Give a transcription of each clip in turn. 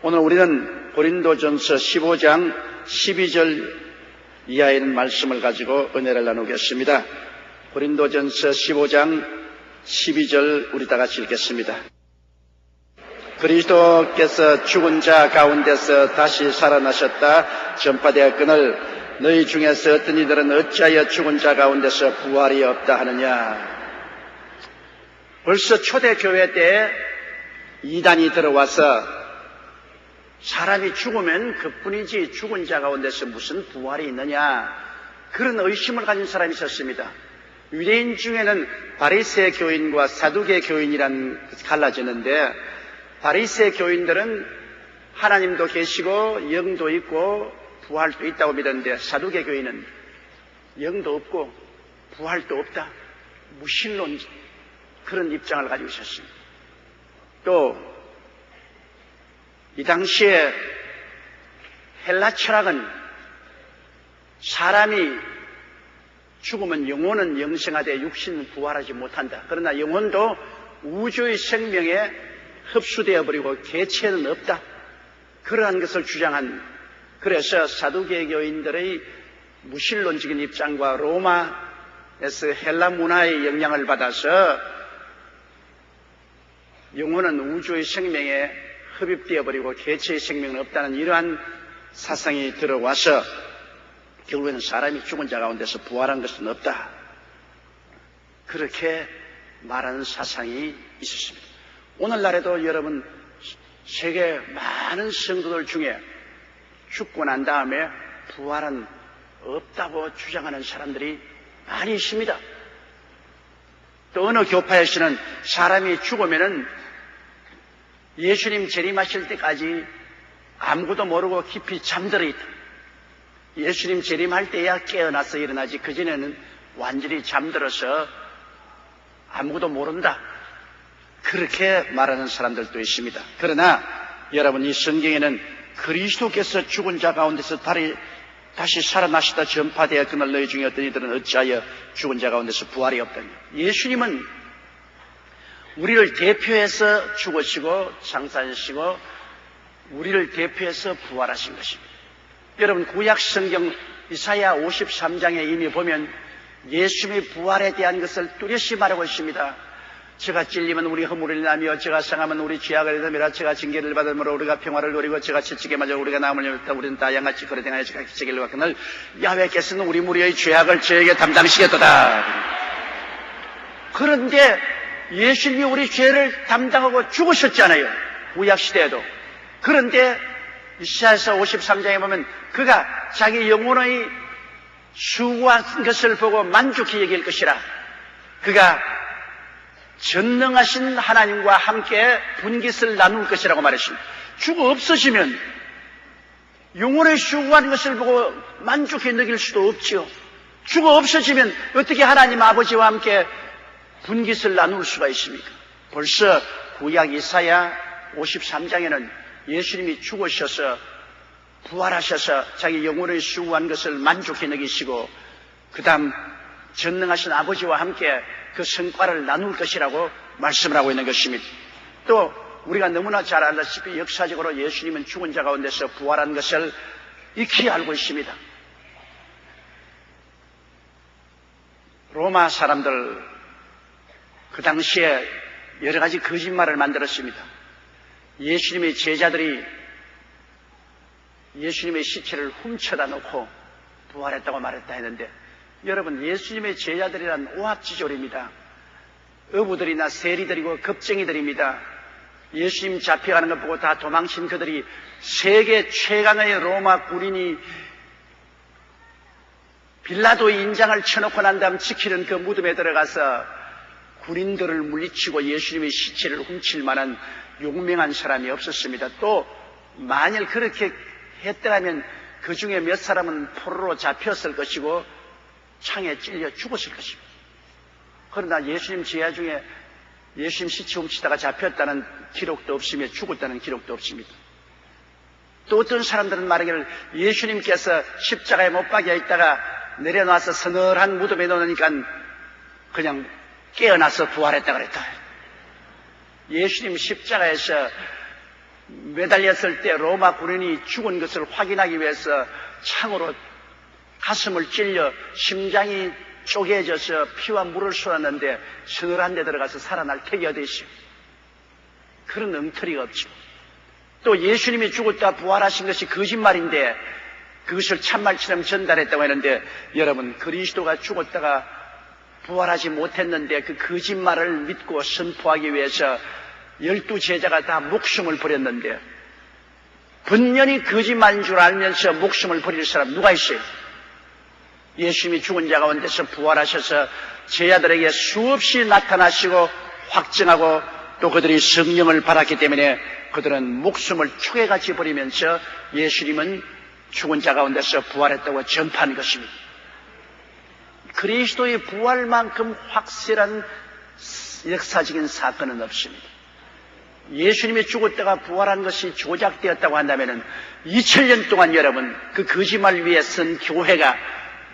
오늘 우리는 고린도전서 15장 12절 이하에 있는 말씀을 가지고 은혜를 나누겠습니다. 고린도전서 15장 12절 우리 다 같이 읽겠습니다. 그리스도께서 죽은 자 가운데서 다시 살아나셨다 전파되었거늘 너희 중에서 어떤 이들은 어찌하여 죽은 자 가운데서 부활이 없다 하느냐. 벌써 초대교회 때 이단이 들어와서 사람이 죽으면 그뿐이지 죽은 자 가운데서 무슨 부활이 있느냐, 그런 의심을 가진 사람이 있었습니다. 유대인 중에는 바리새 교인과 사두개 교인이란 갈라지는데, 바리새 교인들은 하나님도 계시고 영도 있고 부활도 있다고 믿었는데, 사두개 교인은 영도 없고 부활도 없다, 무신론, 그런 입장을 가지고 있었습니다. 또 이 당시에 헬라 철학은 사람이 죽으면 영혼은 영생하되 육신은 부활하지 못한다. 그러나 영혼도 우주의 생명에 흡수되어 버리고 개체는 없다, 그러한 것을 주장한, 그래서 사두개 교인들의 무신론적인 입장과 로마에서 헬라 문화의 영향을 받아서 영혼은 우주의 생명에 흡입되어 버리고 개체의 생명은 없다는 이러한 사상이 들어와서 결국에는 사람이 죽은 자 가운데서 부활한 것은 없다, 그렇게 말하는 사상이 있었습니다. 오늘날에도 여러분, 세계 많은 성도들 중에 죽고 난 다음에 부활은 없다고 주장하는 사람들이 많이 있습니다. 또 어느 교파에서는 사람이 죽으면은 예수님 재림하실 때까지 아무것도 모르고 깊이 잠들어 있다. 예수님 재림할 때야 깨어나서 일어나지, 그전에는 완전히 잠들어서 아무것도 모른다, 그렇게 말하는 사람들도 있습니다. 그러나 여러분, 이 성경에는 그리스도께서 죽은 자 가운데서 다시 살아나시다 전파되었거늘 너희 중에 어떤 이들은 어찌하여 죽은 자 가운데서 부활이 없다냐. 예수님은 우리를 대표해서 죽으시고 장사하시고 우리를 대표해서 부활하신 것입니다. 여러분, 구약 성경 이사야 53장에 이미 보면 예수님의 부활에 대한 것을 뚜렷이 말하고 있습니다. 제가 찔리면 우리 허물을 나며 제가 상하면 우리 죄악을 담이라. 제가 징계를 받으므로 우리가 평화를 누리고 제가 채찍에 맞아 우리가 남을 열다. 우리는 다 양같이 거래당하여 제가 기적을 받거늘 야훼께서는 우리 무리의 죄악을 저에게 담당시켰도다. 그런데 예수님이 우리 죄를 담당하고 죽으셨잖아요, 구약시대에도. 그런데 이사야서 53장에 보면 그가 자기 영혼의 수고한 것을 보고 만족히 여길 것이라. 그가 전능하신 하나님과 함께 분깃을 나눌 것이라고 말했습니다. 죽어 없어지면 영혼의 수고한 것을 보고 만족히 느낄 수도 없지요. 죽어 없어지면 어떻게 하나님 아버지와 함께 분깃을 나눌 수가 있습니까? 벌써 구약 이사야 53장에는 예수님이 죽으셔서 부활하셔서 자기 영혼의 수고한 것을 만족히 느끼시고 그 다음 전능하신 아버지와 함께 그 성과를 나눌 것이라고 말씀을 하고 있는 것입니다. 또 우리가 너무나 잘 알다시피 역사적으로 예수님은 죽은 자 가운데서 부활한 것을 익히 알고 있습니다. 로마 사람들 그 당시에 여러 가지 거짓말을 만들었습니다. 예수님의 제자들이 예수님의 시체를 훔쳐다 놓고 부활했다고 말했다 했는데, 여러분, 예수님의 제자들이란 오합지졸입니다. 어부들이나 세리들이고 겁쟁이들입니다. 예수님 잡혀가는 것 보고 다 도망친 그들이 세계 최강의 로마 군인이 빌라도의 인장을 쳐놓고 난 다음 지키는 그 무덤에 들어가서 군인들을 물리치고 예수님의 시체를 훔칠 만한 용맹한 사람이 없었습니다. 또 만일 그렇게 했더라면 그 중에 몇 사람은 포로로 잡혔을 것이고 창에 찔려 죽었을 것입니다. 그러나 예수님 제자 중에 예수님 시체 훔치다가 잡혔다는 기록도 없으며 죽었다는 기록도 없습니다. 또 어떤 사람들은 말하기를 예수님께서 십자가에 못 박혀 있다가 내려놔서 서늘한 무덤에 놓으니까 그냥 깨어나서 부활했다 그랬다. 예수님 십자가에서 매달렸을 때 로마 군인이 죽은 것을 확인하기 위해서 창으로 가슴을 찔려 심장이 쪼개져서 피와 물을 쏟았는데 서늘한 데 들어가서 살아날 택이 어디 있어요? 그런 엉터리가 없죠. 또 예수님이 죽었다 부활하신 것이 거짓말인데 그것을 참말처럼 전달했다고 했는데, 여러분, 그리스도가 죽었다가 부활하지 못했는데 그 거짓말을 믿고 선포하기 위해서 12제자가 다 목숨을 버렸는데, 분명히 거짓말인 줄 알면서 목숨을 버릴 사람 누가 있어요? 예수님이 죽은 자 가운데서 부활하셔서 제자들에게 수없이 나타나시고 확증하고 또 그들이 성령을 받았기 때문에 그들은 목숨을 초계같이 버리면서 예수님은 죽은 자 가운데서 부활했다고 전파한 것입니다. 그리스도의 부활만큼 확실한 역사적인 사건은 없습니다. 예수님이 죽었다가 부활한 것이 조작되었다고 한다면 2000년 동안 여러분 그 거짓말 위에 선 교회가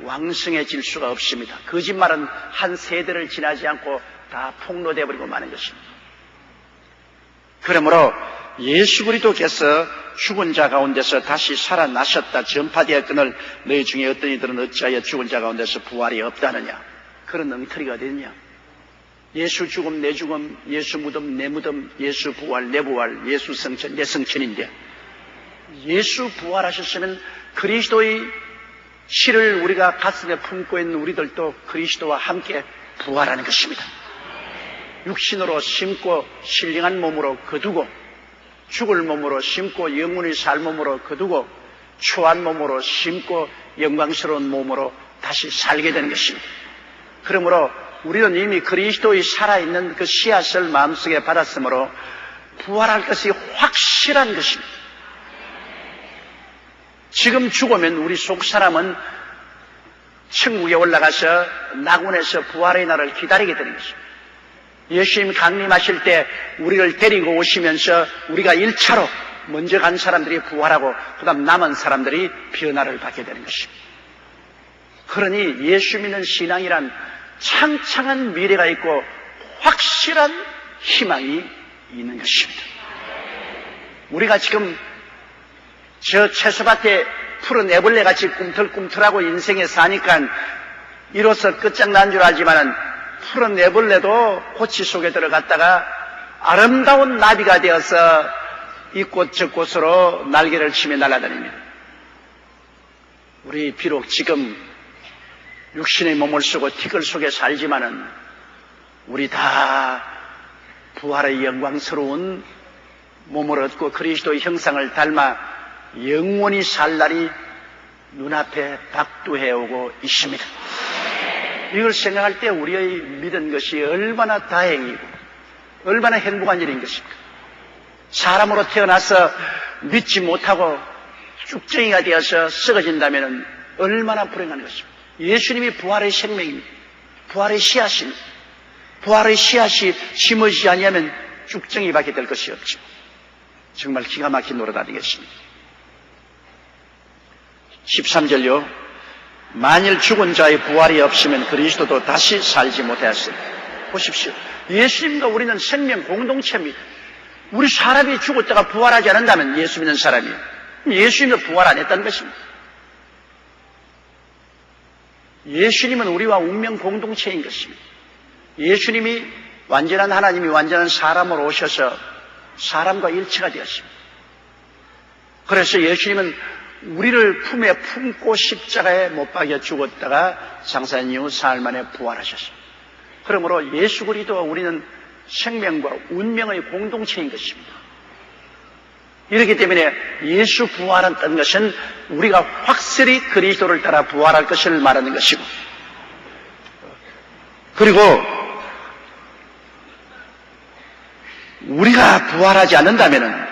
왕성해질 수가 없습니다. 거짓말은 한 세대를 지나지 않고 다 폭로되어 버리고 마는 것입니다. 그러므로 예수 그리스도께서 죽은 자 가운데서 다시 살아나셨다 전파되었거늘 너희 중에 어떤 이들은 어찌하여 죽은 자 가운데서 부활이 없다느냐. 그런 엉터리가 어디 있냐. 예수 죽음 내 죽음, 예수 무덤 내 무덤, 예수 부활 내 부활, 예수 성천 내 성천인데, 예수 부활하셨으면 그리스도의 실을 우리가 가슴에 품고 있는 우리들도 그리스도와 함께 부활하는 것입니다. 육신으로 심고 신령한 몸으로 거두고, 죽을 몸으로 심고 영원히 살 몸으로 거두고, 추한 몸으로 심고 영광스러운 몸으로 다시 살게 되는 것입니다. 그러므로 우리는 이미 그리스도의 살아있는 그 씨앗을 마음속에 받았으므로 부활할 것이 확실한 것입니다. 지금 죽으면 우리 속 사람은 천국에 올라가서 낙원에서 부활의 날을 기다리게 되는 것입니다. 예수님 강림하실 때 우리를 데리고 오시면서 우리가 1차로 먼저 간 사람들이 부활하고 그 다음 남은 사람들이 변화를 받게 되는 것입니다. 그러니 예수 믿는 신앙이란 창창한 미래가 있고 확실한 희망이 있는 것입니다. 우리가 지금 저 채소밭에 푸른 애벌레같이 꿈틀꿈틀하고 인생에 사니까 이로써 끝장난 줄 알지만은 푸른 애벌레도 고치 속에 들어갔다가 아름다운 나비가 되어서 이 꽃 저 꽃으로 날개를 치며 날아다닙니다. 우리 비록 지금 육신의 몸을 쓰고 티끌 속에 살지만은 우리 다 부활의 영광스러운 몸을 얻고 그리스도의 형상을 닮아 영원히 살 날이 눈앞에 박두해오고 있습니다. 이걸 생각할 때 우리의 믿은 것이 얼마나 다행이고 얼마나 행복한 일인 것입니까? 사람으로 태어나서 믿지 못하고 쭉정이가 되어서 썩어진다면 얼마나 불행한 것입니까? 예수님이 부활의 생명입니다. 부활의 씨앗입니다. 부활의 씨앗이 심어지지 아니하면 쭉정이밖에 될 것이 없죠. 정말 기가 막힌 노릇 아니겠습니까? 13절요. 만일 죽은 자의 부활이 없으면 그리스도도 다시 살지 못하였습니다. 보십시오. 예수님과 우리는 생명 공동체입니다. 우리 사람이 죽었다가 부활하지 않는다면 예수 믿는 사람이 예수님도 부활 안 했다는 것입니다. 예수님은 우리와 운명 공동체인 것입니다. 예수님이 완전한 하나님이 완전한 사람으로 오셔서 사람과 일체가 되었습니다. 그래서 예수님은 우리를 품에 품고 십자가에 못 박여 죽었다가 장사한 이후 사흘 만에 부활하셨습니다. 그러므로 예수 그리스도와 우리는 생명과 운명의 공동체인 것입니다. 이렇기 때문에 예수 부활한다는 것은 우리가 확실히 그리스도를 따라 부활할 것을 말하는 것이고, 그리고 우리가 부활하지 않는다면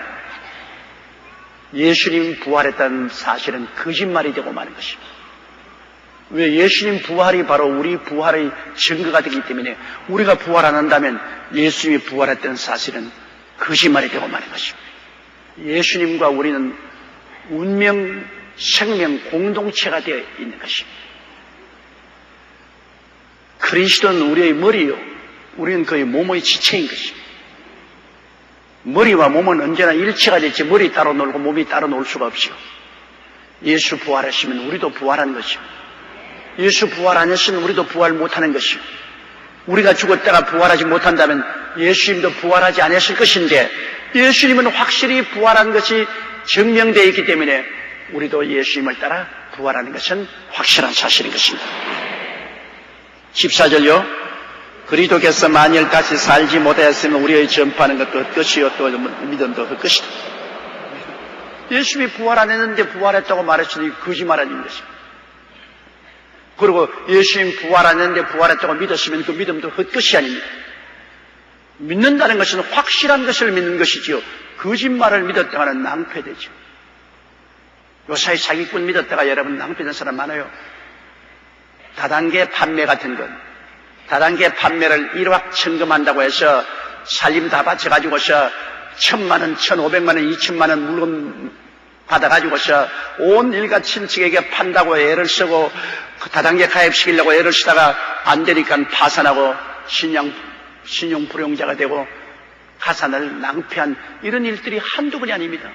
예수님 부활했다는 사실은 거짓말이 되고 마는 것입니다. 왜? 예수님 부활이 바로 우리 부활의 증거가 되기 때문에 우리가 부활 안 한다면 예수님이 부활했다는 사실은 거짓말이 되고 마는 것입니다. 예수님과 우리는 운명, 생명, 공동체가 되어 있는 것입니다. 그리스도는 우리의 머리요, 우리는 그의 몸의 지체인 것입니다. 머리와 몸은 언제나 일치가 됐지 머리 따로 놀고 몸이 따로 놀 수가 없죠. 예수 부활하시면 우리도 부활한 것이요. 예수 부활 안 했으면 우리도 부활 못하는 것이요. 우리가 죽었다가 부활하지 못한다면 예수님도 부활하지 않았을 것인데 예수님은 확실히 부활한 것이 증명되어 있기 때문에 우리도 예수님을 따라 부활하는 것은 확실한 사실인 것입니다. 14절요. 그리스도께서 만일 다시 살지 못하였으면 우리의 전파하는 것도 헛것이요 또 믿음도 헛것이다. 예수님이 부활 안 했는데 부활했다고 말했으니 거짓말 아닌 것입니다. 그리고 예수님 부활 안 했는데 부활했다고 믿었으면 그 믿음도 헛것이 아닙니다. 믿는다는 것은 확실한 것을 믿는 것이지요. 거짓말을 믿었다가는 낭패되죠. 요사이 사기꾼 믿었다가 여러분 낭패된 사람 많아요. 다단계 판매 같은 것. 다단계 판매를 일확천금한다고 해서 살림 다 바쳐가지고서 1,000만 원, 1,500만 원, 2천만 원 물건 받아가지고서 온 일가 친척에게 판다고 애를 쓰고 그 다단계 가입시키려고 애를 쓰다가 안 되니까 파산하고 신용 불용자가 되고 가산을 낭패한 이런 일들이 한두 번이 아닙니다.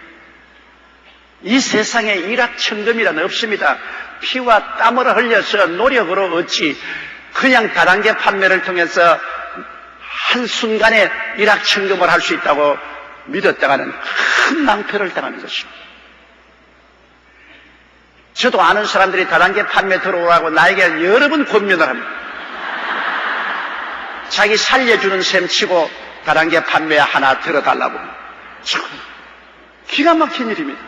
이 세상에 일확천금이란 없습니다. 피와 땀을 흘려서 노력으로 얻지 그냥 다단계 판매를 통해서 한순간에 일확천금을 할 수 있다고 믿었다가는 큰 낭패를 당하는 것입니다. 저도 아는 사람들이 다단계 판매 들어오라고 나에게 여러 번 권면을 합니다. 자기 살려주는 셈 치고 다단계 판매 하나 들어달라고. 참 기가 막힌 일입니다.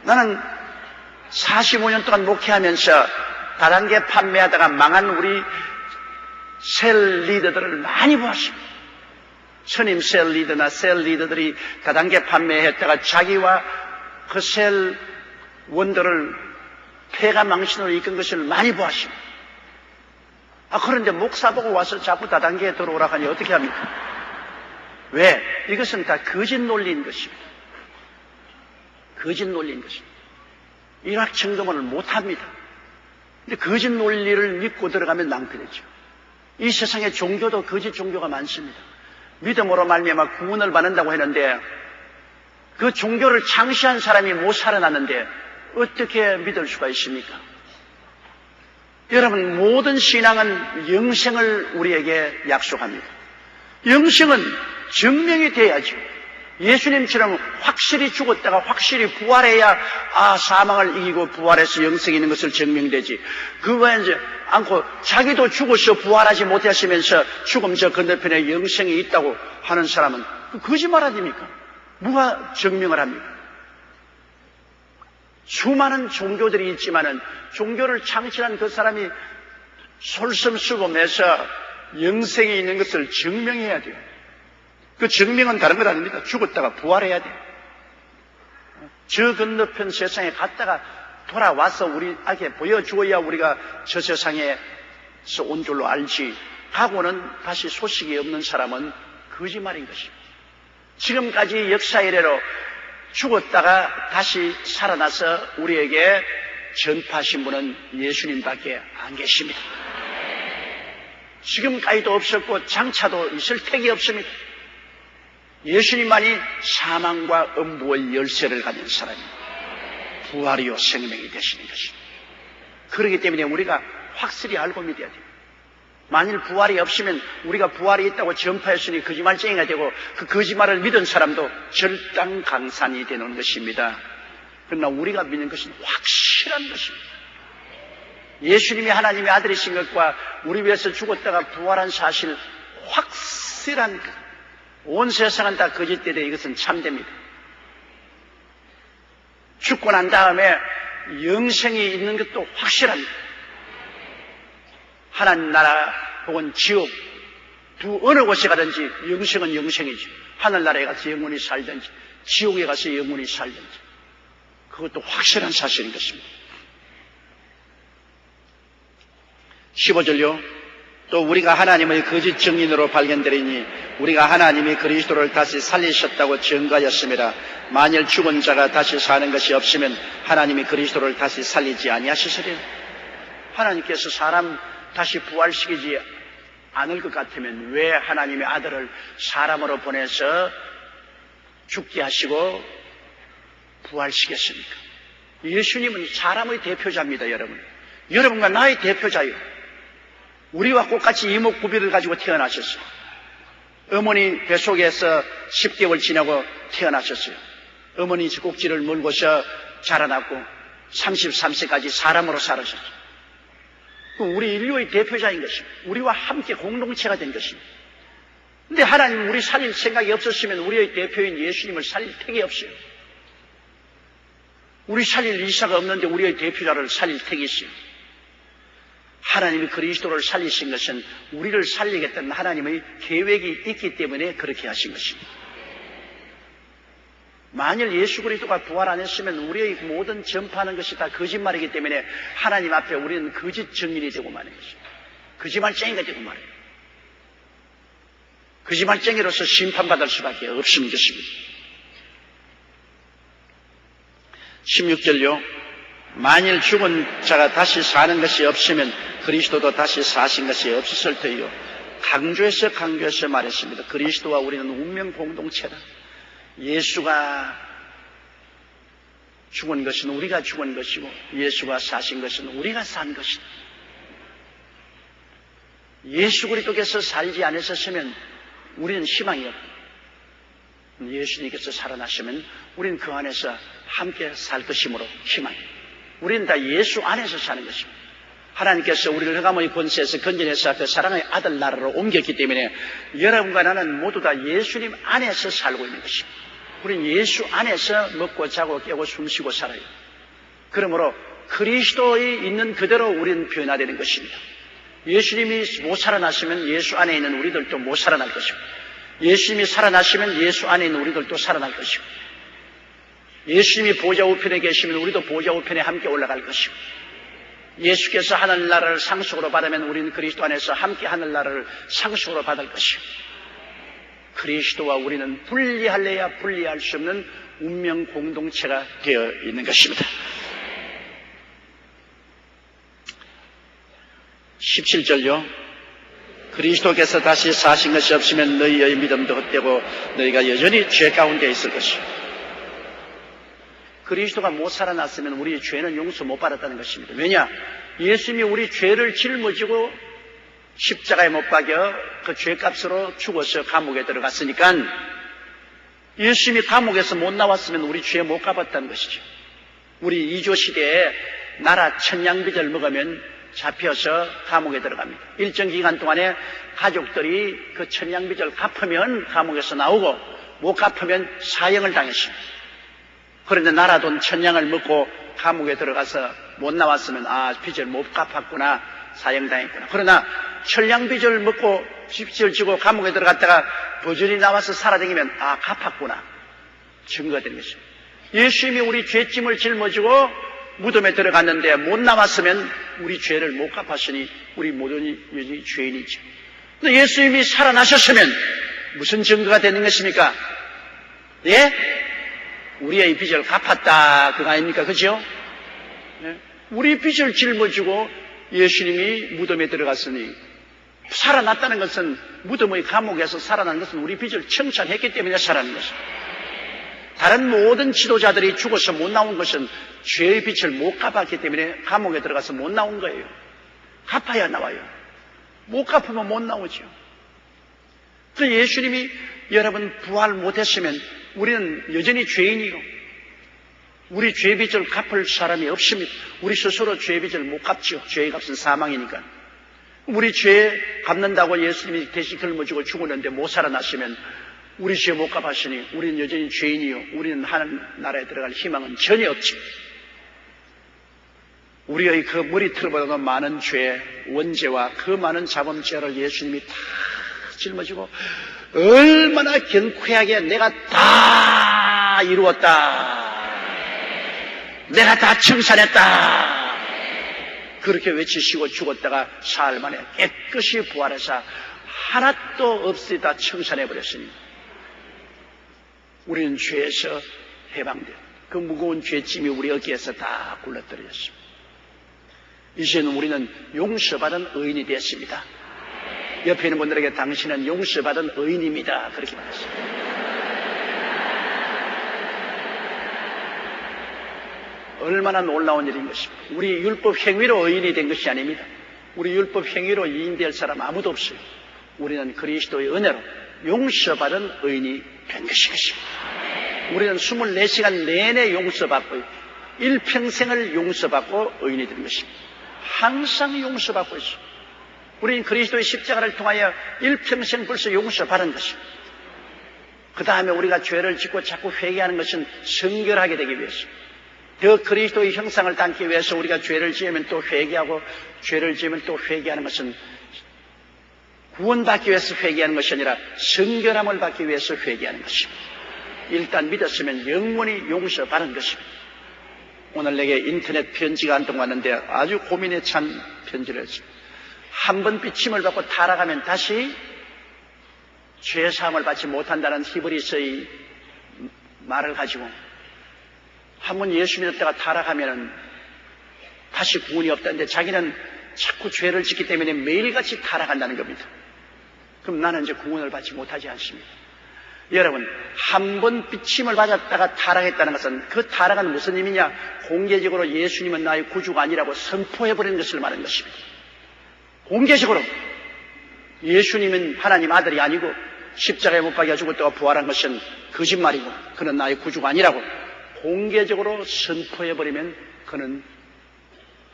나는 45년 동안 목회하면서 다단계 판매하다가 망한 우리 셀 리더들을 많이 보았습니다. 선임 셀 리더나 셀 리더들이 다단계 판매했다가 자기와 그 셀 원들을 폐가 망신으로 이끈 것을 많이 보았습니다. 그런데 목사 보고 와서 자꾸 다단계에 들어오라고 하니 어떻게 합니까? 왜? 이것은 다 거짓 논리인 것입니다. 거짓 논리인 것입니다. 일확천금을 못합니다. 근데 거짓 논리를 믿고 들어가면 낭패되죠. 이 세상에 종교도 거짓 종교가 많습니다. 믿음으로 말미암아 구원을 받는다고 했는데 그 종교를 창시한 사람이 못 살아났는데 어떻게 믿을 수가 있습니까? 여러분, 모든 신앙은 영생을 우리에게 약속합니다. 영생은 증명이 돼야죠. 예수님처럼 확실히 죽었다가 확실히 부활해야 사망을 이기고 부활해서 영생이 있는 것을 증명되지. 그거에 이제 않고 자기도 죽어서 부활하지 못하시면서 죽음 저 건너편에 영생이 있다고 하는 사람은 거짓말 아닙니까? 누가 증명을 합니까? 수많은 종교들이 있지만은 종교를 창시한 그 사람이 솔선수범해서 영생이 있는 것을 증명해야 돼요. 그 증명은 다른 것 아닙니다. 죽었다가 부활해야 돼요. 저 건너편 세상에 갔다가 돌아와서 우리에게 보여주어야 우리가 저 세상에서 온 줄로 알지. 하고는 다시 소식이 없는 사람은 거짓말인 것입니다. 지금까지 역사 이래로 죽었다가 다시 살아나서 우리에게 전파하신 분은 예수님밖에 안 계십니다. 지금까지도 없었고 장차도 있을 택이 없습니다. 예수님만이 사망과 음부의 열쇠를 가진 사람입니다. 부활이요 생명이 되시는 것입니다. 그렇기 때문에 우리가 확실히 알고 믿어야 돼요. 만일 부활이 없으면 우리가 부활이 있다고 전파했으니 거짓말쟁이가 되고 그 거짓말을 믿은 사람도 절단강산이 되는 것입니다. 그러나 우리가 믿는 것은 확실한 것입니다. 예수님이 하나님의 아들이신 것과 우리 위해서 죽었다가 부활한 사실 확실한 것. 온 세상은 다 거짓되되 이것은 참됩니다. 죽고 난 다음에 영생이 있는 것도 확실합니다. 하나님 나라 혹은 지옥 두 어느 곳에 가든지 영생은 영생이죠. 하늘나라에 가서 영원히 살든지 지옥에 가서 영원히 살든지 그것도 확실한 사실인 것입니다. 15절요. 또 우리가 하나님의 거짓 증인으로 발견되리니 우리가 하나님이 그리스도를 다시 살리셨다고 증거하였습니다. 만일 죽은 자가 다시 사는 것이 없으면 하나님이 그리스도를 다시 살리지 아니하시리라. 하나님께서 사람 다시 부활시키지 않을 것 같으면 왜 하나님의 아들을 사람으로 보내서 죽게 하시고 부활시켰습니까? 예수님은 사람의 대표자입니다, 여러분. 여러분과 나의 대표자요. 우리와 똑같이 이목구비를 가지고 태어나셨어요. 어머니 뱃속에서 10개월 지나고 태어나셨어요. 어머니 젖꼭지를 물고서 자라났고 33세까지 사람으로 살아셨어요. 우리 인류의 대표자인 것입니다. 우리와 함께 공동체가 된 것입니다. 근데 하나님 우리 살릴 생각이 없었으면 우리의 대표인 예수님을 살릴 택이 없어요. 우리 살릴 이사가 없는데 우리의 대표자를 살릴 택이 있어요. 하나님이 그리스도를 살리신 것은 우리를 살리겠다는 하나님의 계획이 있기 때문에 그렇게 하신 것입니다. 만일 예수 그리스도가 부활 안 했으면 우리의 모든 전파하는 것이 다 거짓말이기 때문에 하나님 앞에 우리는 거짓 증인이 되고 마는 것입니다. 거짓말쟁이가 되고 말이에요. 거짓말쟁이로서 심판받을 수밖에 없는 것입니다. 16절요. 만일 죽은 자가 다시 사는 것이 없으면 그리스도도 다시 사신 것이 없었을 터이요. 강조해서 말했습니다. 그리스도와 우리는 운명 공동체다. 예수가 죽은 것은 우리가 죽은 것이고 예수가 사신 것은 우리가 산 것이다. 예수 그리스도께서 살지 않으셨으면 우리는 희망이 없다. 예수님께서 살아나시면 우리는 그 안에서 함께 살 것이므로 희망입니다. 우리는 다 예수 안에서 사는 것입니다. 하나님께서 우리를 흑암의 권세에서 건져내서 그 사랑의 아들 나라로 옮겼기 때문에 여러분과 나는 모두 다 예수님 안에서 살고 있는 것입니다. 우리는 예수 안에서 먹고 자고 깨고 숨쉬고 살아요. 그러므로 그리스도에 있는 그대로 우리는 변화되는 것입니다. 예수님이 못 살아나시면 예수 안에 있는 우리들도 못 살아날 것이고, 예수님이 살아나시면 예수 안에 있는 우리들도 살아날 것이고, 예수님이 보좌 우편에 계시면 우리도 보좌 우편에 함께 올라갈 것이고, 예수께서 하늘나라를 상속으로 받으면 우리는 그리스도 안에서 함께 하늘나라를 상속으로 받을 것이고, 그리스도와 우리는 분리할래야 분리할 수 없는 운명 공동체가 되어 있는 것입니다. 17절요. 그리스도께서 다시 사신 것이 없으면 너희의 믿음도 헛되고 너희가 여전히 죄 가운데 있을 것이요. 그리스도가 못 살아났으면 우리의 죄는 용서 못 받았다는 것입니다. 왜냐? 예수님이 우리 죄를 짊어지고 십자가에 못 박여 그 죄값으로 죽어서 감옥에 들어갔으니까 예수님이 감옥에서 못 나왔으면 우리 죄 못 갚았다는 것이죠. 우리 2조 시대에 나라 천냥빚을 먹으면 잡혀서 감옥에 들어갑니다. 일정 기간 동안에 가족들이 그 천냥빚을 갚으면 감옥에서 나오고 못 갚으면 사형을 당했습니다. 그런데 나라 돈 천냥을 먹고 감옥에 들어가서 못 나왔으면 빚을 못 갚았구나, 사형당했구나. 그러나 천냥빚을 먹고 빚을 지고 감옥에 들어갔다가 버전이 나와서 살아다니면 갚았구나, 증거가 되는 것입니다. 예수님이 우리 죄짐을 짊어지고 무덤에 들어갔는데 못 나왔으면 우리 죄를 못 갚았으니 우리 모든 여전히 죄인이죠. 근데 예수님이 살아나셨으면 무슨 증거가 되는 것입니까? 예? 우리의 빚을 갚았다, 그거 아닙니까? 그죠? 예? 우리 빚을 짊어지고 예수님이 무덤에 들어갔으니, 살아났다는 것은, 무덤의 감옥에서 살아난 것은 우리 빚을 청산했기 때문에 살아난 것입니다. 다른 모든 지도자들이 죽어서 못 나온 것은 죄의 빚을 못 갚았기 때문에 감옥에 들어가서 못 나온 거예요. 갚아야 나와요. 못 갚으면 못 나오죠. 그래서 예수님이 여러분 부활 못했으면 우리는 여전히 죄인이요. 우리 죄 빚을 갚을 사람이 없습니다. 우리 스스로 죄 빚을 못 갚죠. 죄의 값은 사망이니까. 우리 죄 갚는다고 예수님이 대신 짊어지고 죽었는데 못 살아났으면 우리 죄 못 갚았으니 우리는 여전히 죄인이요. 우리는 하늘나라에 들어갈 희망은 전혀 없지. 우리의 그 머리털보다도 많은 죄, 원죄와 그 많은 자범죄를 예수님이 다 짊어지고 얼마나 경쾌하게 내가 다 이루었다, 내가 다 청산했다, 그렇게 외치시고 죽었다가 사흘 만에 깨끗이 부활해서 하나도 없이 다 청산해버렸으니 우리는 죄에서 해방된 그 무거운 죄짐이 우리 어깨에서 다 굴러떨어졌습니다. 이제는 우리는 용서받은 의인이 되었습니다. 옆에 있는 분들에게 당신은 용서받은 의인입니다, 그렇게 말했습니다. 얼마나 놀라운 일인 것입니다. 우리 율법 행위로 의인이 된 것이 아닙니다. 우리 율법 행위로 의인될 사람 아무도 없어요. 우리는 그리스도의 은혜로 용서받은 의인이 된 것입니다. 우리는 24시간 내내 용서받고 일평생을 용서받고 의인이 된 것입니다. 항상 용서받고 있어요. 우리는 그리스도의 십자가를 통하여 일평생 벌써 용서받은 것입니다. 그 다음에 우리가 죄를 짓고 자꾸 회개하는 것은 성결하게 되기 위해서, 더 그리스도의 형상을 담기 위해서 우리가 죄를 지으면 또 회개하고, 죄를 지으면 또 회개하는 것은 구원받기 위해서 회개하는 것이 아니라 성결함을 받기 위해서 회개하는 것입니다. 일단 믿었으면 영원히 용서받은 것입니다. 오늘 내게 인터넷 편지가 한 통 왔는데 아주 고민에 찬 편지를 했습니다. 한 번 비침을 받고 타락하면 다시 죄사함을 받지 못한다는 히브리서의 말을 가지고, 한 번 예수 믿었다가 타락하면 다시 구원이 없다는데 자기는 자꾸 죄를 짓기 때문에 매일같이 타락한다는 겁니다. 그럼 나는 이제 구원을 받지 못하지 않습니다. 여러분, 한 번 비침을 받았다가 타락했다는 것은, 그 타락은 무슨 의미냐? 공개적으로 예수님은 나의 구주가 아니라고 선포해버리는 것을 말하는 것입니다. 공개적으로 예수님은 하나님 아들이 아니고 십자가에 못 박혀 죽었다가 부활한 것은 거짓말이고 그는 나의 구주가 아니라고 공개적으로 선포해버리면 그는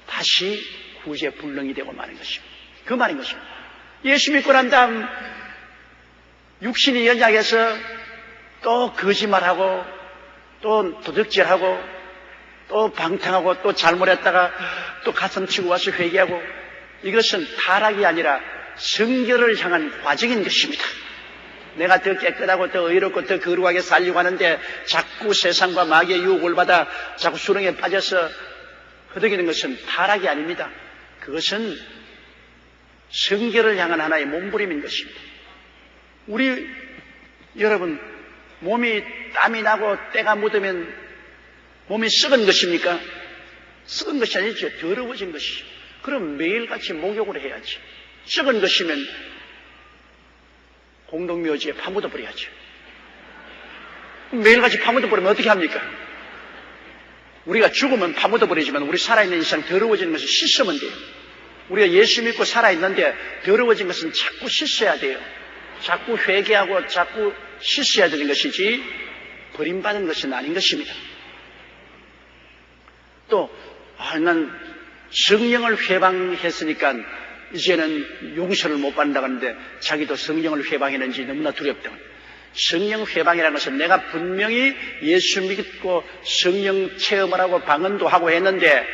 다시 구주의 불능이 되고 마는 것입니다. 그 말인 것입니다. 예수 믿고 난 다음 육신이 연약해서 또 거짓말하고 또 도둑질하고 또 방탕하고 또 잘못했다가 또 가슴치고 와서 회개하고, 이것은 타락이 아니라 성결을 향한 과정인 것입니다. 내가 더 깨끗하고 더 의롭고 더 거룩하게 살려고 하는데 자꾸 세상과 마귀의 유혹을 받아 자꾸 수렁에 빠져서 허덕이는 것은 타락이 아닙니다. 그것은 성결을 향한 하나의 몸부림인 것입니다. 우리 여러분, 몸이 땀이 나고 때가 묻으면 몸이 썩은 것입니까? 썩은 것이 아니죠. 더러워진 것이죠. 그럼 매일같이 목욕을 해야지. 썩은 것이면 공동묘지에 파묻어 버려야죠. 매일같이 파묻어 버리면 어떻게 합니까? 우리가 죽으면 파묻어 버리지만 우리 살아있는 이상 더러워지는 것을 씻으면 돼요. 우리가 예수 믿고 살아있는데 더러워진 것은 자꾸 씻어야 돼요. 자꾸 회개하고 자꾸 씻어야 되는 것이지 버림받은 것은 아닌 것입니다. 또 난 성령을 회방했으니까 이제는 용서를 못 받는다고 하는데 자기도 성령을 회방했는지 너무나 두렵다. 성령 회방이라는 것은 내가 분명히 예수 믿고 성령 체험을 하고 방언도 하고 했는데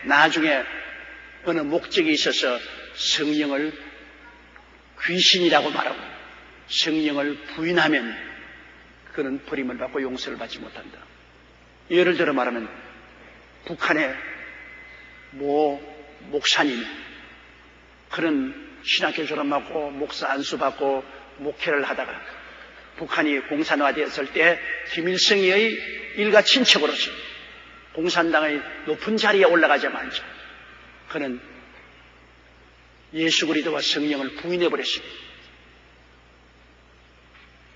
나중에 어느 목적이 있어서 성령을 귀신이라고 말하고 성령을 부인하면 그는 버림을 받고 용서를 받지 못한다. 예를 들어 말하면 북한의 모 목사님, 그는 신학교 졸업하고 목사 안수 받고 목회를 하다가 북한이 공산화되었을 때 김일성의 일가 친척으로서 공산당의 높은 자리에 올라가자마자 그는 예수 그리스도와 성령을 부인해버렸습니다.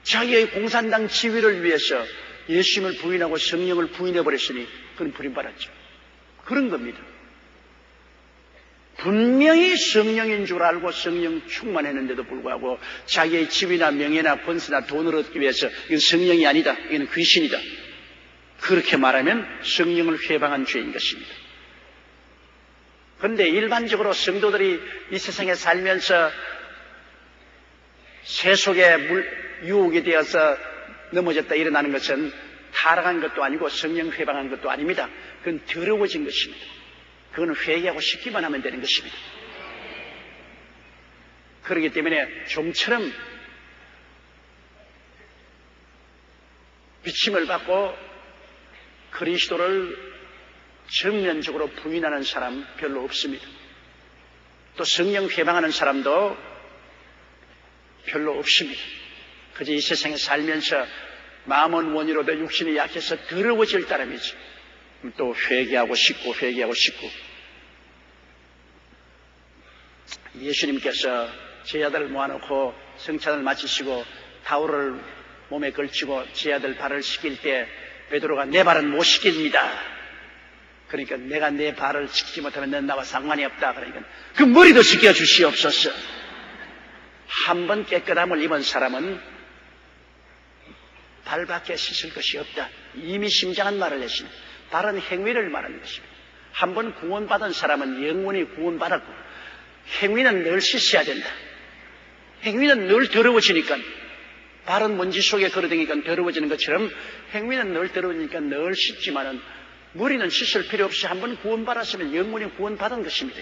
자기의 공산당 지위를 위해서 예수님을 부인하고 성령을 부인해버렸으니 그는 버림받았죠. 그런 겁니다. 분명히 성령인 줄 알고 성령 충만했는데도 불구하고 자기의 집이나 명예나 권세나 돈을 얻기 위해서 이건 성령이 아니다, 이건 귀신이다, 그렇게 말하면 성령을 회방한 죄인 것입니다. 그런데 일반적으로 성도들이 이 세상에 살면서 세속의 유혹이 되어서 넘어졌다 일어나는 것은 타락한 것도 아니고 성령 회방한 것도 아닙니다. 그건 더러워진 것입니다. 그건 회개하고 씻기만 하면 되는 것입니다. 그렇기 때문에 좀처럼 비침을 받고 그리스도를 정면적으로 부인하는 사람 별로 없습니다. 또 성령 회방하는 사람도 별로 없습니다. 그저 이 세상에 살면서 마음은 원이로도 육신이 약해서 더러워질 따름이지. 또 회개하고 씻고 회개하고 씻고. 예수님께서 제자들을 모아놓고 성찬을 마치시고 타올을 몸에 걸치고 제자들 발을 씻길 때 베드로가 내 발은 못 씻깁니다. 그러니까 내가 내 발을 씻지 못하면 넌 나와 상관이 없다. 그러니까 그 머리도 씻겨 주시옵소서. 한 번 깨끗함을 입은 사람은 발밖에 씻을 것이 없다. 이미 심장한 말을 했으니 발은 행위를 말하는 것입니다. 한 번 구원받은 사람은 영원히 구원받았고 행위는 늘 씻어야 된다. 행위는 늘 더러워지니까 발은 먼지 속에 걸어다니니까 더러워지는 것처럼 행위는 늘 더러워지니까 늘 씻지만은 머리는 씻을 필요 없이 한 번 구원받았으면 영원히 구원받은 것입니다.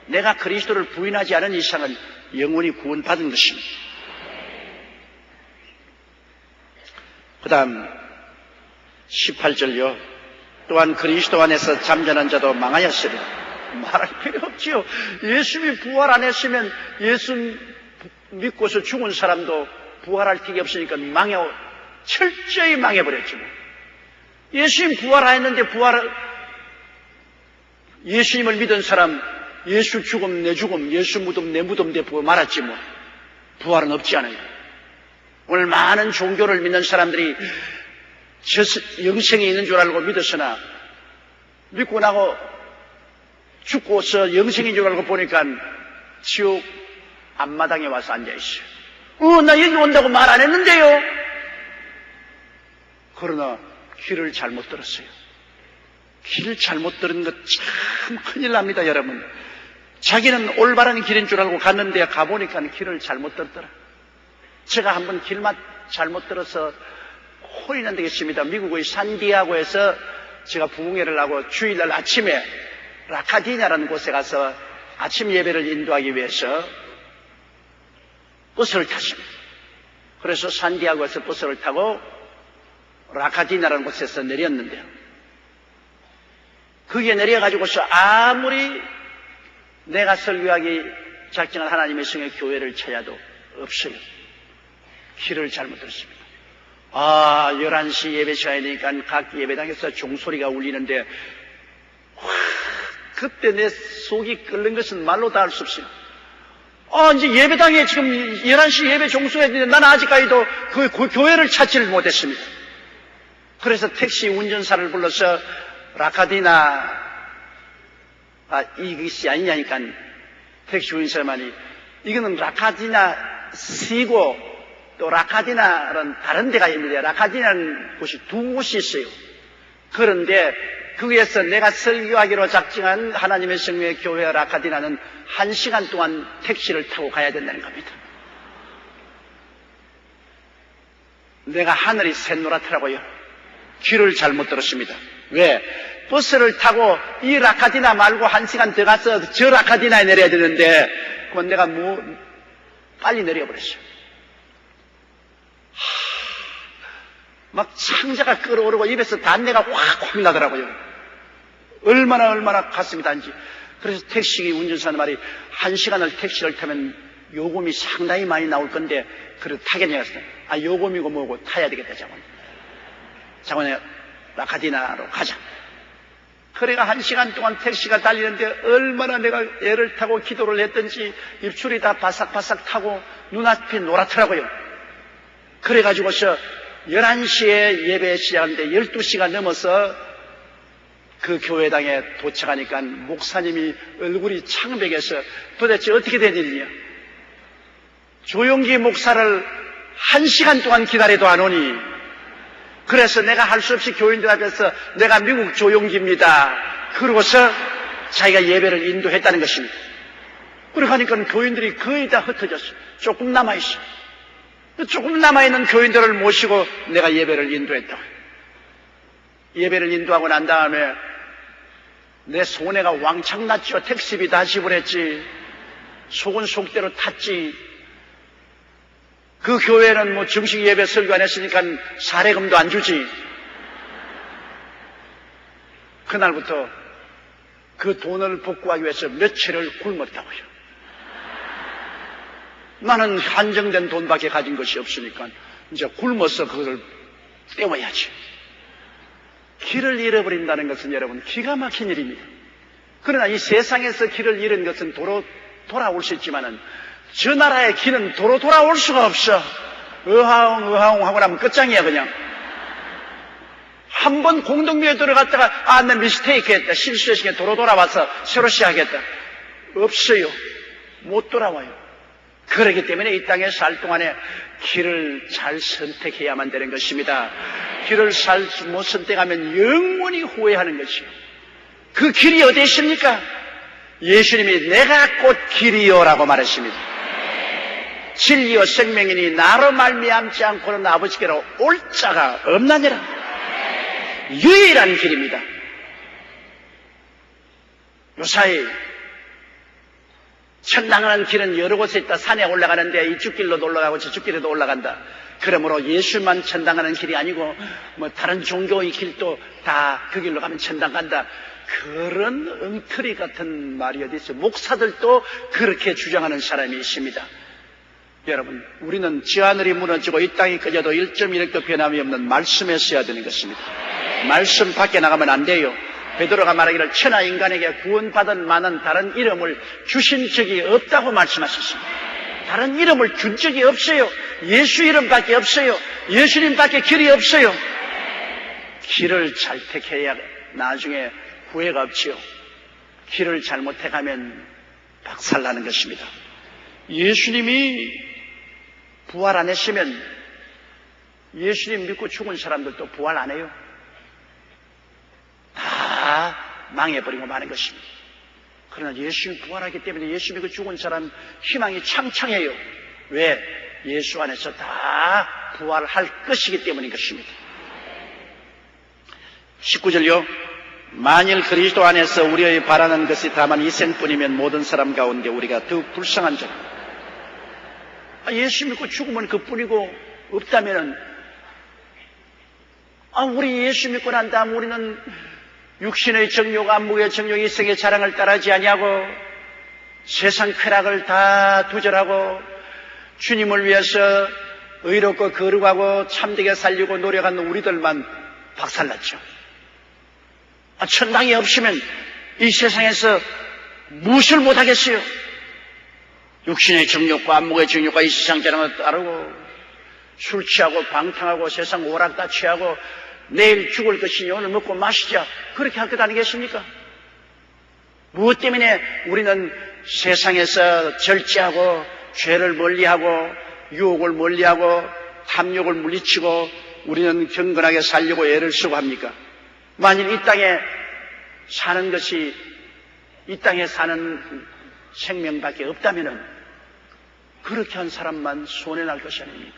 내가 그리스도를 부인하지 않은 이상은 영원히 구원받은 것입니다. 그 다음 18절요. 또한 그리스도 안에서 잠자는 자도 망하였으리라. 말할 필요 없지요. 예수님이 부활 안 했으면 예수 믿고서 죽은 사람도 부활할 틱이 없으니까 철저히 망해버렸지 뭐. 예수님 부활했는데 예수님을 믿은 사람 예수 죽음 내 죽음 예수 무덤 내 무덤 되고 말았지 뭐. 부활은 없지 않아요. 오늘 많은 종교를 믿는 사람들이 영생이 있는 줄 알고 믿었으나 믿고 나고 죽고서 영생인 줄 알고 보니까 지옥 앞마당에 와서 앉아있어요. 나 여기 온다고 말 안 했는데요. 그러나 길을 잘못 들었어요. 길을 잘못 들은 것 참 큰일 납니다, 여러분. 자기는 올바른 길인 줄 알고 갔는데 가보니까 길을 잘못 들었더라. 제가 한번 길만 잘못 들어서 혼이 난 되겠습니다. 미국의 산디아고에서 제가 부흥회를 하고 주일날 아침에 라카디냐라는 곳에 가서 아침 예배를 인도하기 위해서 버스를 탔습니다. 그래서 산디아고에서 버스를 타고 라카디냐라는 곳에서 내렸는데요. 거기에 내려가지고서 아무리 내가 설교하기 작정한 하나님의 성의 교회를 찾아도 없어요. 길을 잘못 들었습니다. 11시 예배 시간이 되니까 각 예배당에서 종소리가 울리는데 그때 내 속이 끓는 것은 말로 다 할 수 없어요. 이제 예배당에 지금 11시 예배 종소리가 되는데 나는 아직까지도 그 교회를 찾지를 못했습니다. 그래서 택시 운전사를 불러서 라카디나 이것이 아니냐니까 택시 운전사만이 이거는 라카디나 시고 또 라카디나는 다른 데가 있는데 라카디나는 곳이 두 곳이 있어요. 그런데 거기에서 내가 설교하기로 작정한 하나님의 성령의 교회 라카디나는 1시간 동안 택시를 타고 가야 된다는 겁니다. 내가 하늘이 샛노랗더라고요. 귀를 잘못 들었습니다. 왜? 버스를 타고 이 라카디나 말고 1시간 더 가서 저 라카디나에 내려야 되는데 그건 내가 빨리 내려버렸어요. 막 창자가 끓어오르고 입에서 단내가 확 나더라고요. 얼마나 가슴이 단지. 그래서 택시 운전사는 말이 1시간을 택시를 타면 요금이 상당히 많이 나올 건데 그래도 타겠냐고 했어요. 요금이고 뭐고 타야 되겠다 장원에 라카디나로 가자. 그래가 1시간 동안 택시가 달리는데 얼마나 내가 애를 타고 기도를 했던지 입술이 다 바삭바삭 타고 눈앞이 노랗더라고요. 그래가지고서 11시에 예배 시작하는데 12시가 넘어서 그 교회당에 도착하니까 목사님이 얼굴이 창백해서 도대체 어떻게 된 일이냐. 조용기 목사를 1시간 동안 기다려도 안 오니 그래서 내가 할 수 없이 교인들 앞에서 내가 미국 조용기입니다. 그러고서 자기가 예배를 인도했다는 것입니다. 그러니까 교인들이 거의 다 흩어졌어요. 조금 남아있어요. 조금 남아있는 교인들을 모시고 내가 예배를 인도했다. 예배를 인도하고 난 다음에 내 손해가 왕창 났죠. 택시비 다 지불했지. 속은 속대로 탔지. 그 교회는 정식 예배 설교 안 했으니까 사례금도 안 주지. 그날부터 그 돈을 복구하기 위해서 며칠을 굶었다고요. 나는 한정된 돈밖에 가진 것이 없으니까 이제 굶어서 그걸 때워야지. 길을 잃어버린다는 것은 여러분 기가 막힌 일입니다. 그러나 이 세상에서 길을 잃은 것은 도로 돌아올 수 있지만은 저 나라의 길은 도로 돌아올 수가 없어. 의하옹 하고 나면 끝장이야 그냥. 한 번 공동묘에 들어갔다가 내 미스테이크 했다, 실수했으니까 도로 돌아와서 새로 시작했다. 없어요. 못 돌아와요. 그렇기 때문에 이 땅에 살 동안에 길을 잘 선택해야만 되는 것입니다. 길을 못 선택하면 영원히 후회하는 것이요. 그 길이 어디 있습니까? 예수님이 내가 곧 길이요라고 말했습니다. 진리요 생명이니 나로 말미암지 않고는 아버지께로 올 자가 없나니라. 유일한 길입니다. 요사이 천당하는 길은 여러 곳에 있다. 산에 올라가는데 이쪽 길로도 올라가고 저쪽 길로도 올라간다. 그러므로 예수만 천당하는 길이 아니고 다른 종교의 길도 다 그 길로 가면 천당 간다. 그런 엉터리 같은 말이 어디 있어요. 목사들도 그렇게 주장하는 사람이 있습니다. 여러분, 우리는 저 하늘이 무너지고 이 땅이 꺼져도 1.1획도 변함이 없는 말씀에 써야 되는 것입니다. 말씀 밖에 나가면 안 돼요. 베드로가 말하기를 천하 인간에게 구원받을 만한 다른 이름을 주신 적이 없다고 말씀하셨습니다. 다른 이름을 준 적이 없어요. 예수 이름밖에 없어요. 예수님밖에 길이 없어요. 길을 잘 택해야 나중에 후회가 없지요. 길을 잘못 택하면 박살나는 것입니다. 예수님이 부활 안 했으면 예수님 믿고 죽은 사람들도 부활 안 해요. 다 망해버리고 마는 것입니다. 그러나 예수님이 부활하기 때문에 예수 믿고 죽은 사람 희망이 창창해요. 왜? 예수 안에서 다 부활할 것이기 때문인 것입니다. 19절요. 만일 그리스도 안에서 우리의 바라는 것이 다만 이생뿐이면 모든 사람 가운데 우리가 더욱 불쌍한 점. 예수 믿고 죽으면 그뿐이고 없다면은 우리 예수 믿고 난 다음 우리는 육신의 정욕, 안목의 정욕, 이생의 자랑을 따르지 아니하고 세상 쾌락을 다 두절하고 주님을 위해서 의롭고 거룩하고 참되게 살려고 노력하는 우리들만 박살났죠. 천당이 없으면 이 세상에서 무엇을 못하겠어요? 육신의 정욕과 안목의 정욕과 이 세상 자랑을 따르고 술 취하고 방탕하고 세상 오락 다 취하고 내일 죽을 것이니 오늘 먹고 마시자, 그렇게 할 것 아니겠습니까? 무엇 때문에 우리는 세상에서 절제하고 죄를 멀리하고 유혹을 멀리하고 탐욕을 물리치고 우리는 경건하게 살려고 애를 쓰고 합니까? 만일 이 땅에 사는 것이 이 땅에 사는 생명밖에 없다면은 그렇게 한 사람만 손해날 것이 아닙니까?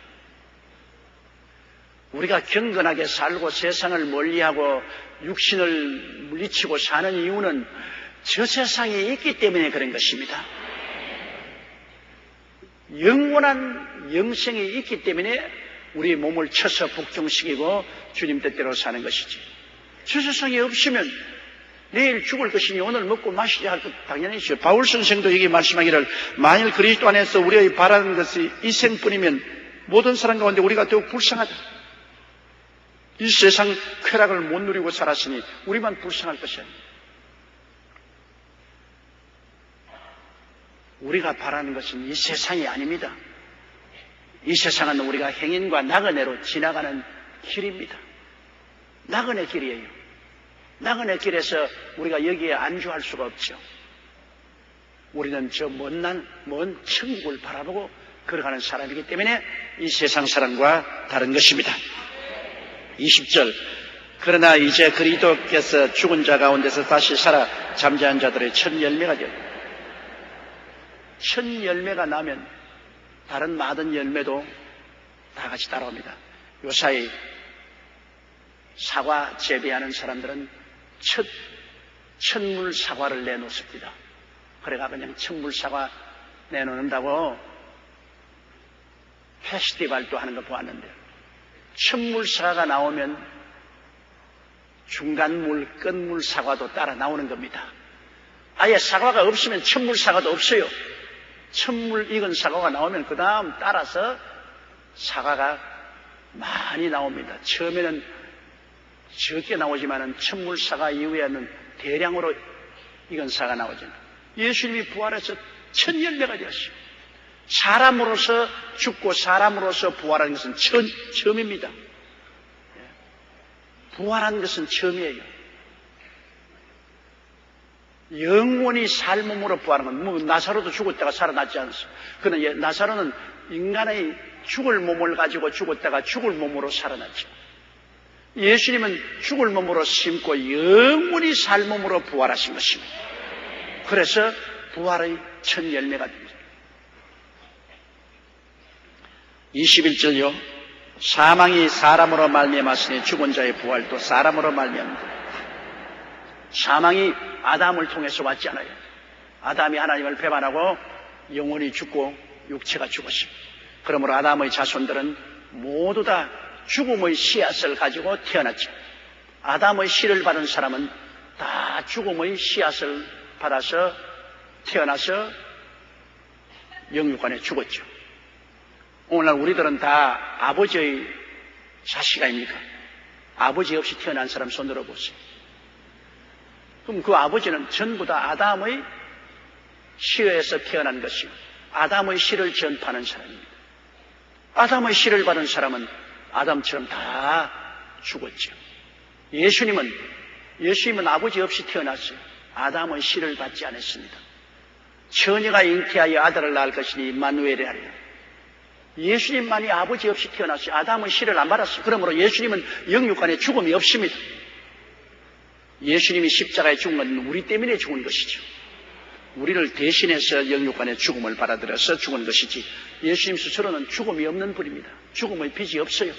우리가 경건하게 살고 세상을 멀리하고 육신을 물리치고 사는 이유는 저 세상에 있기 때문에 그런 것입니다. 영원한 영생이 있기 때문에 우리 몸을 쳐서 복종시키고 주님 뜻대로 사는 것이지. 저 세상에 없으면 내일 죽을 것이니 오늘 먹고 마시자 할 것 당연히죠. 바울 선생도 여기 말씀하기를 만일 그리스도 안에서 우리의 바라는 것이 이 생뿐이면 모든 사람 가운데 우리가 더욱 불쌍하다. 이 세상 쾌락을 못 누리고 살았으니 우리만 불쌍할 것이 아닙니다. 우리가 바라는 것은 이 세상이 아닙니다. 이 세상은 우리가 행인과 나그네로 지나가는 길입니다. 나그네 길이에요. 나그네 길에서 우리가 여기에 안주할 수가 없죠. 우리는 저 먼 천국을 바라보고 걸어가는 사람이기 때문에 이 세상 사람과 다른 것입니다. 20절. 그러나 이제 그리스도께서 죽은 자 가운데서 다시 살아 잠자한 자들의 첫 열매가 되었다. 첫 열매가 나면 다른 많은 열매도 다 같이 따라옵니다. 요사이 사과 재배하는 사람들은 첫물 사과를 내놓습니다. 그래가 그냥 첫물 사과 내놓는다고 페스티벌도 하는 거 보았는데, 첫물 사과가 나오면 중간물, 끝물 사과도 따라 나오는 겁니다. 아예 사과가 없으면 첫물 사과도 없어요. 첫물 익은 사과가 나오면 그 다음 따라서 사과가 많이 나옵니다. 처음에는 적게 나오지만은 첫물 사과 이후에는 대량으로 익은 사과가 나오잖아요. 예수님이 부활해서 첫 열매가 되었어요. 사람으로서 죽고 사람으로서 부활하는 것은 처음입니다. 부활한 것은 처음이에요. 영원히 살 몸으로 부활한 건, 나사로도 죽었다가 살아났지 않습니까? 그러나 나사로는 인간의 죽을 몸을 가지고 죽었다가 죽을 몸으로 살아났죠. 예수님은 죽을 몸으로 심고 영원히 살 몸으로 부활하신 것입니다. 그래서 부활의 첫 열매가 됩니다. 21절요. 사망이 사람으로 말미암았으니 죽은 자의 부활도 사람으로 말미암는다. 사망이 아담을 통해서 왔지 않아요. 아담이 하나님을 배반하고 영혼이 죽고 육체가 죽었습니다. 그러므로 아담의 자손들은 모두 다 죽음의 씨앗을 가지고 태어났죠. 아담의 씨를 받은 사람은 다 죽음의 씨앗을 받아서 태어나서 영육간에 죽었죠. 오늘날 우리들은 다 아버지의 자식 아닙니까? 아버지 없이 태어난 사람 손 들어보세요. 그럼 그 아버지는 전부 다 아담의 씨에서 태어난 것이고 아담의 씨를 전파하는 사람입니다. 아담의 씨를 받은 사람은 아담처럼 다 죽었죠. 예수님은 아버지 없이 태어났어요. 아담의 씨를 받지 않았습니다. 처녀가 잉태하여 아들을 낳을 것이니 임마누엘이 하리라. 예수님만이 아버지 없이 태어났어요. 아담의 씨를 안 받았어요. 그러므로 예수님은 영육간에 죽음이 없습니다. 예수님이 십자가에 죽은 건 우리 때문에 죽은 것이죠. 우리를 대신해서 영육간에 죽음을 받아들여서 죽은 것이지 예수님 스스로는 죽음이 없는 분입니다. 죽음의 빚이 없어요.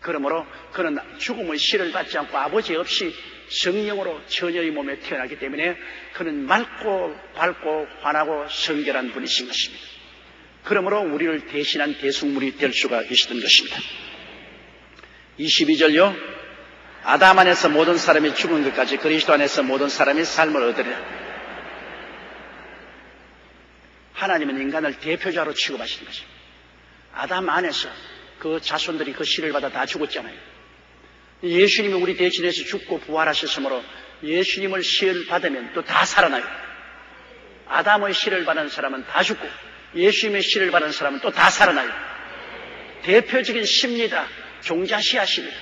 그러므로 그는 죽음의 씨를 받지 않고 아버지 없이 성령으로 처녀의 몸에 태어나기 때문에 그는 맑고 밝고 환하고 성결한 분이신 것입니다. 그러므로 우리를 대신한 대속물이 될 수가 있었던 것입니다. 22절요. 아담 안에서 모든 사람이 죽은 것까지 그리스도 안에서 모든 사람이 삶을 얻으리라. 하나님은 인간을 대표자로 취급하시는 것입니다. 아담 안에서 그 자손들이 그 씨를 받아 다 죽었잖아요. 예수님이 우리 대신해서 죽고 부활하셨으므로 예수님을 씨를 받으면 또 다 살아나요. 아담의 씨를 받은 사람은 다 죽고 예수님의 씨를 받은 사람은 또 다 살아나요. 대표적인 씨입니다. 종자 씨앗입니다.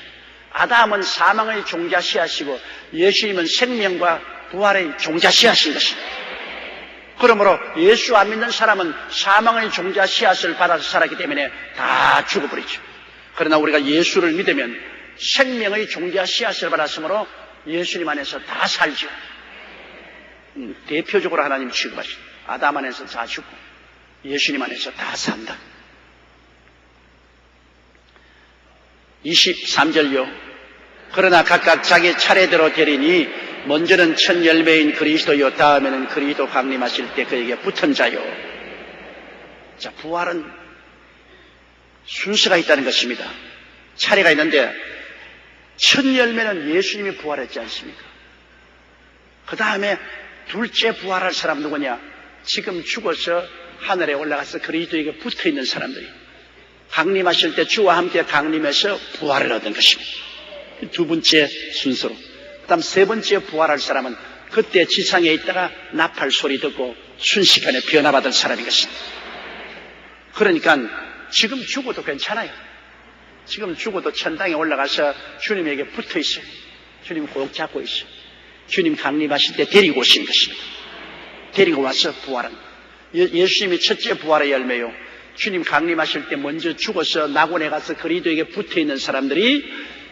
아담은 사망의 종자 씨앗이고 예수님은 생명과 부활의 종자 씨앗인 것입니다. 그러므로 예수 안 믿는 사람은 사망의 종자 씨앗을 받아서 살았기 때문에 다 죽어버리죠. 그러나 우리가 예수를 믿으면 생명의 종자 씨앗을 받았으므로 예수님 안에서 다 살죠. 대표적으로 하나님 취급하시죠. 아담 안에서 다 죽고 예수님 안에서 다 산다. 23절요. 그러나 각각 자기 차례대로 되리니 먼저는 첫 열매인 그리스도요 다음에는 그리스도 강림하실 때 그에게 붙은 자요. 자, 부활은 순서가 있다는 것입니다. 차례가 있는데 첫 열매는 예수님이 부활했지 않습니까? 그 다음에 둘째 부활할 사람 누구냐? 지금 죽어서 하늘에 올라가서 그리스도에게 붙어있는 사람들이 강림하실 때 주와 함께 강림해서 부활을 얻은 것입니다. 두 번째 순서로. 그 다음 세 번째 부활할 사람은 그때 지상에 있다가 나팔 소리 듣고 순식간에 변화받은 사람인 것입니다. 그러니까 지금 죽어도 괜찮아요. 지금 죽어도 천당에 올라가서 주님에게 붙어 있어요. 주님 꼭 잡고 있어요. 주님 강림하실 때 데리고 오신 것입니다. 데리고 와서 부활한. 예수님이 첫째 부활의 열매요. 주님 강림하실 때 먼저 죽어서 낙원에 가서 그리스도에게 붙어 있는 사람들이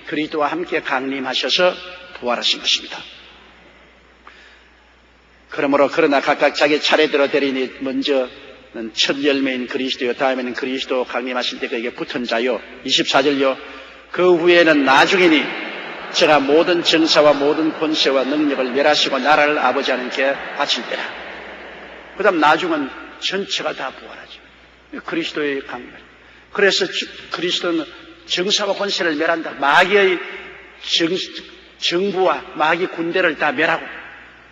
그리스도와 함께 강림하셔서 부활하신 것입니다. 그러나 각각 자기 차례대로 되리니 먼저는 첫 열매인 그리스도요 다음에는 그리스도 강림하실 때 그에게 붙은 자요. 24절요. 그 후에는 나중이니 제가 모든 정사와 모든 권세와 능력을 멸하시고 나라를 아버지 하나님께 바칠 때라. 그 다음 나중은 전체가 다 부활하죠. 그리스도의 강림. 그래서 그리스도는 정사와 권세를 멸한다. 마귀의 정부와 마귀 군대를 다 멸하고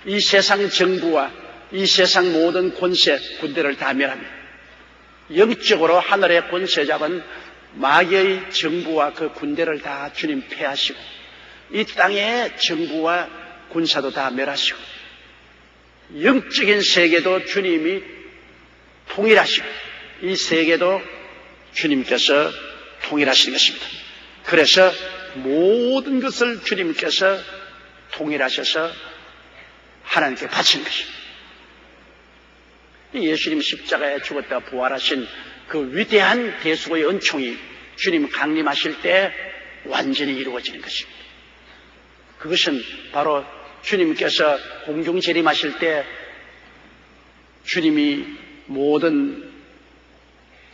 이 세상 정부와 이 세상 모든 권세 군대를 다 멸합니다. 영적으로 하늘의 권세 잡은 마귀의 정부와 그 군대를 다 주님 패하시고 이 땅의 정부와 군사도 다 멸하시고 영적인 세계도 주님이 통일하시고 이 세계도 주님께서 통일하시는 것입니다. 그래서 모든 것을 주님께서 통일하셔서 하나님께 바치는 것입니다. 예수님 십자가에 죽었다 부활하신 그 위대한 대수의 은총이 주님 강림하실 때 완전히 이루어지는 것입니다. 그것은 바로 주님께서 공중 재림하실 때 주님이 모든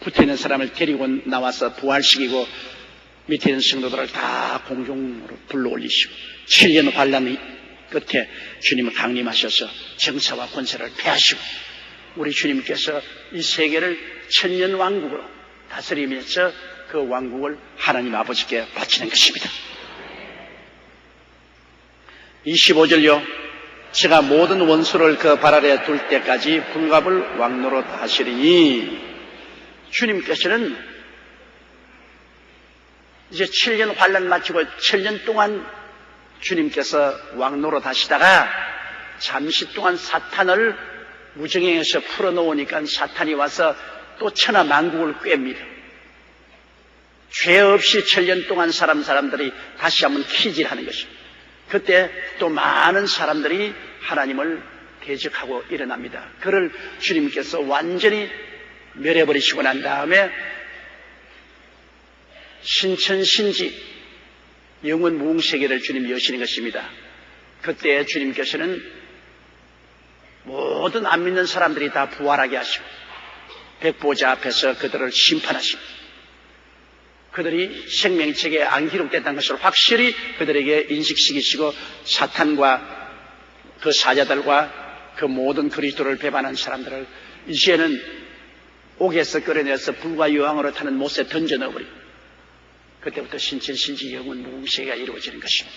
붙어있는 사람을 데리고 나와서 부활시키고 밑에 있는 성도들을 다 공중으로 불러올리시고 7년 환란 끝에 주님은 강림하셔서 정사와 권세를 패하시고 우리 주님께서 이 세계를 천년 왕국으로 다스리면서 그 왕국을 하나님 아버지께 바치는 것입니다. 25절요. 제가 모든 원수를 그 발 아래 둘 때까지 불갑을 왕노릇 하시리니 주님께서는 이제 7년 환란 마치고 7년 동안 주님께서 왕노릇 하시다가 잠시 동안 사탄을 무정행에서 풀어놓으니까 사탄이 와서 또 천하만국을 꿰입니다. 죄 없이 7년 동안 사람들이 다시 한번 키질하는 것입니다. 그때 또 많은 사람들이 하나님을 대적하고 일어납니다. 그를 주님께서 완전히 멸해버리시고 난 다음에 신천신지 영원 무궁세계를 주님이 여시는 것입니다. 그때 주님께서는 모든 안 믿는 사람들이 다 부활하게 하시고 백보자 앞에서 그들을 심판하십니다. 그들이 생명책에 안 기록됐다는 것을 확실히 그들에게 인식시키시고 사탄과 그 사자들과 그 모든 그리스도를 배반한 사람들을 이제는 옥에서 끌어내서 불과 유황으로 타는 못에 던져 넣어버리고 그때부터 신천신지 영원 무궁세계가 이루어지는 것입니다.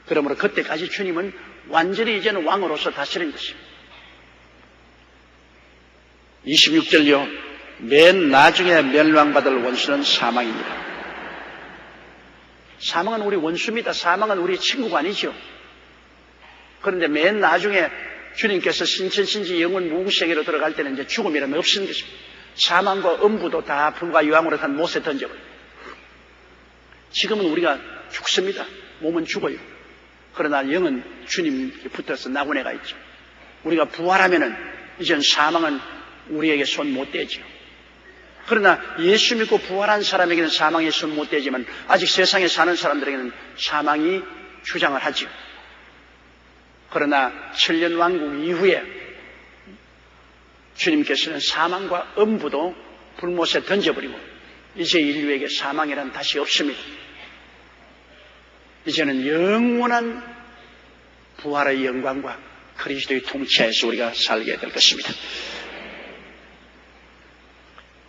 그러므로 그때까지 주님은 완전히 이제는 왕으로서 다스리는 것입니다. 26절요. 맨 나중에 멸망받을 원수는 사망입니다. 사망은 우리 원수입니다. 사망은 우리 친구가 아니죠. 그런데 맨 나중에 주님께서 신천신지 영원 무궁세계로 들어갈 때는 이제 죽음이란 없는 것입니다. 사망과 음부도 다 불과 유황으로 탄 못에 던져버려요. 지금은 우리가 죽습니다. 몸은 죽어요. 그러나 영은 주님께 붙어서 나그네가 있죠. 우리가 부활하면은 이젠 사망은 우리에게 손 못 대죠. 그러나 예수 믿고 부활한 사람에게는 사망이 손 못 대지만 아직 세상에 사는 사람들에게는 사망이 주장을 하죠. 그러나 7년 왕국 이후에 주님께서는 사망과 음부도 불못에 던져버리고 이제 인류에게 사망이란 다시 없습니다. 이제는 영원한 부활의 영광과 그리스도의 통치하에서 우리가 살게 될 것입니다.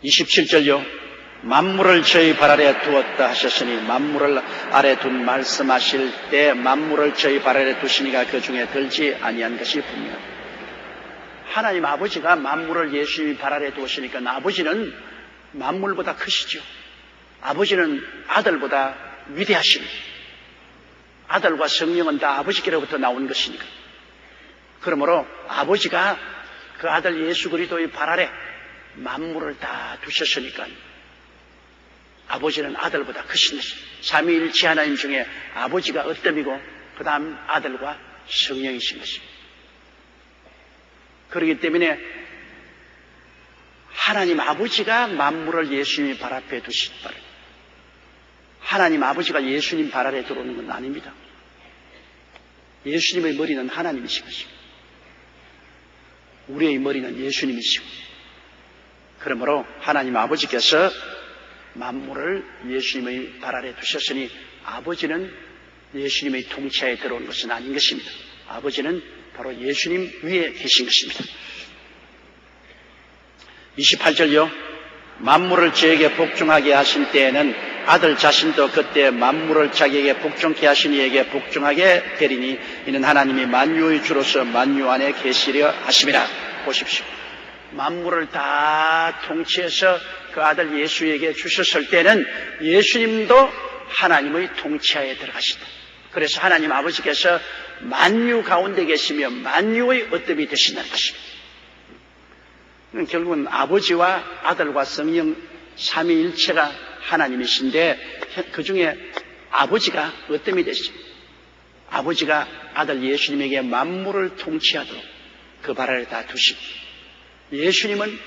27절요. 만물을 저희 발 아래 두었다 하셨으니 만물을 아래 둔 말씀하실 때 만물을 저희 발 아래 두시니가 그 중에 들지 아니한 것이 분명합니다. 하나님 아버지가 만물을 예수님이 발 아래 두었으니까 아버지는 만물보다 크시죠. 아버지는 아들보다 위대하십니다. 아들과 성령은 다 아버지께로부터 나온 것이니까. 그러므로 아버지가 그 아들 예수 그리스도의 발 아래 만물을 다 두셨으니까 아버지는 아들보다 크신 것입니다. 삼위일체 하나님 중에 아버지가 어뜸이고 그 다음 아들과 성령이신 것입니다. 그렇기 때문에 하나님 아버지가 만물을 예수님의 발 앞에 두신 바랍니다. 하나님 아버지가 예수님 발 아래 들어오는 건 아닙니다. 예수님의 머리는 하나님이신 것입니다. 우리의 머리는 예수님이시고 그러므로 하나님 아버지께서 만물을 예수님의 발 아래 두셨으니 아버지는 예수님의 통치하에 들어온 것은 아닌 것입니다. 아버지는 바로 예수님 위에 계신 것입니다. 28절요. 만물을 저에게 복종하게 하신 때에는 아들 자신도 그때 만물을 자기에게 복종케 하신 이에게 복종하게 되리니 이는 하나님이 만유의 주로서 만유 안에 계시려 하심이라. 보십시오. 만물을 다 통치해서 그 아들 예수에게 주셨을 때는 예수님도 하나님의 통치하에 들어가신다. 그래서 하나님 아버지께서 만유 가운데 계시며 만유의 어뜸이 되신다는 것입니다. 결국은 아버지와 아들과 성령 삼위일체가 하나님이신데 그 중에 아버지가 어떤 이 되십니까? 아버지가 아들 예수님에게 만물을 통치하도록 그 발 아래 다 두십니다. 예수님은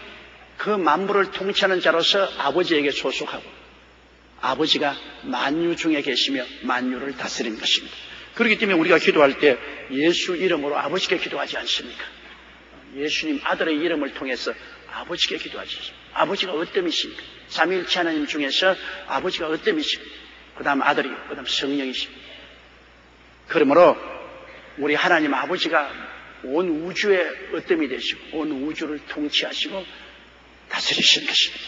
그 만물을 통치하는 자로서 아버지에게 소속하고 아버지가 만유 중에 계시며 만유를 다스리는 것입니다. 그렇기 때문에 우리가 기도할 때 예수 이름으로 아버지께 기도하지 않습니까? 예수님 아들의 이름을 통해서 아버지께 기도하지 않습니까? 아버지가 어떤 이십니까? 삼위일체 하나님 중에서 아버지가 어떤 이십니까? 그 다음 아들이요, 그 다음 성령이십니다. 그러므로 우리 하나님 아버지가 온 우주의 어뜸이 되시고 온 우주를 통치하시고 다스리시는 것입니다.